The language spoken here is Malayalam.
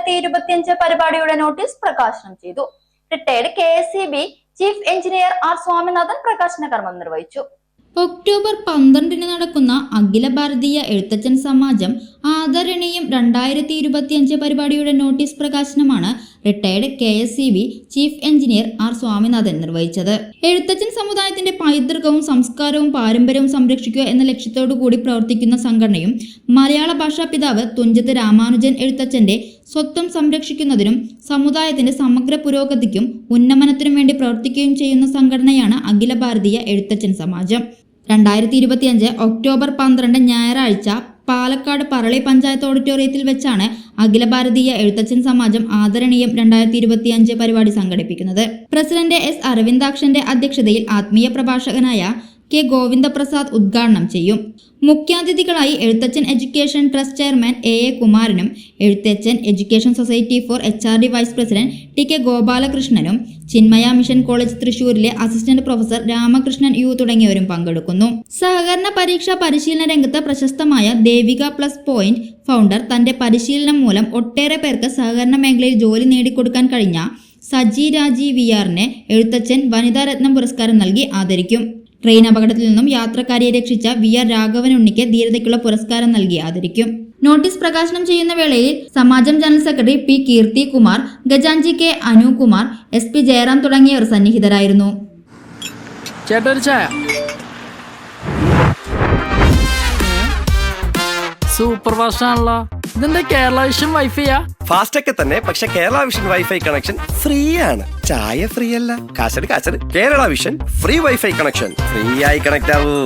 2025 പരിപാടിയുടെ നോട്ടീസ് പ്രകാശനം ചെയ്തു. Retired KSEB chief engineer R Swaminathan പ്രകാശന കർമ്മം നിർവഹിച്ചു. ഒക്ടോബർ 12 നടക്കുന്ന അഖില ഭാരതീയ എഴുത്തച്ഛൻ സമാജം ആദരണീയം 2025 പരിപാടിയുടെ നോട്ടീസ് പ്രകാശനമാണ് retired KSEB chief engineer R Swaminathan നിർവഹിച്ചത്. എഴുത്തച്ഛൻ സമുദായത്തിന്റെ പൈതൃകവും സംസ്കാരവും പാരമ്പര്യവും സംരക്ഷിക്കുക എന്ന ലക്ഷ്യത്തോടു കൂടി പ്രവർത്തിക്കുന്ന സംഘടനയും മലയാള ഭാഷാ പിതാവ് തുഞ്ചത്ത് രാമാനുജൻ എഴുത്തച്ഛന്റെ സ്വത്വം സംരക്ഷിക്കുന്നതിനും സമുദായത്തിന്റെ സമഗ്ര പുരോഗതിക്കും ഉന്നമനത്തിനും വേണ്ടി പ്രവർത്തിക്കുകയും ചെയ്യുന്ന സംഘടനയാണ് അഖില ഭാരതീയ എഴുത്തച്ഛൻ സമാജം. 2025 ഒക്ടോബർ 12 ഞായറാഴ്ച പാലക്കാട് പറളി പഞ്ചായത്ത് ഓഡിറ്റോറിയത്തിൽ വെച്ചാണ് അഖില ഭാരതീയ എഴുത്തച്ഛൻ സമാജം ആദരണീയം 2025 പരിപാടി സംഘടിപ്പിക്കുന്നത്. പ്രസിഡന്റ് S അരവിന്ദാക്ഷന്റെ അധ്യക്ഷതയിൽ ആത്മീയ പ്രഭാഷകനായ K ഗോവിന്ദപ്രസാദ് ഉദ്ഘാടനം ചെയ്യും. മുഖ്യാതിഥികളായി Ezhuthachan education trust chairman A കുമാരനും Ezhuthachan education society for HRD vice president TK ഗോപാലകൃഷ്ണനും ചിന്മയ മിഷൻ കോളേജ് തൃശൂരിലെ അസിസ്റ്റന്റ് പ്രൊഫസർ രാമകൃഷ്ണൻ U തുടങ്ങിയവരും പങ്കെടുക്കുന്നു. സഹകരണ പരീക്ഷാ പരിശീലന രംഗത്ത് പ്രശസ്തമായ ദേവിക പ്ലസ് പോയിന്റ് ഫൗണ്ടർ തന്റെ പരിശീലനം മൂലം ഒട്ടേറെ പേർക്ക് സഹകരണ മേഖലയിൽ ജോലി നേടിക്കൊടുക്കാൻ കഴിഞ്ഞ സജി രാജി വിആറിനെ എഴുത്തച്ഛൻ വനിതാരത്നം പുരസ്കാരം നൽകി ആദരിക്കും. ട്രെയിൻ അപകടത്തിൽ നിന്നും യാത്രക്കാരിയെ രക്ഷിച്ച VR രാഘവൻ ഉണ്ണിക്ക് ധീരതയ്ക്കുള്ള പുരസ്കാരം നൽകി ആദരിക്കും. നോട്ടീസ് പ്രകാശനം ചെയ്യുന്ന വേളയിൽ സമാജം general secretary P Keerthi Kumar, ഖജാൻജി K അനുകുമാർ, SP ജയറാം തുടങ്ങിയവർ സന്നിഹിതരായിരുന്നു. സൂപ്പർ ഫാസ്റ്റാണല്ലോ. ഇതെന്താ കേരള വിഷൻ വൈഫൈയാ? ഫാസ്റ്റ് ഒക്കെ തന്നെ, പക്ഷെ Kerala Vision wifi connection free ആണ്. ചായ ഫ്രീ അല്ല, കാശട് Kerala Vision free wifi connection. Free ആയി കണക്ട് ആവൂ.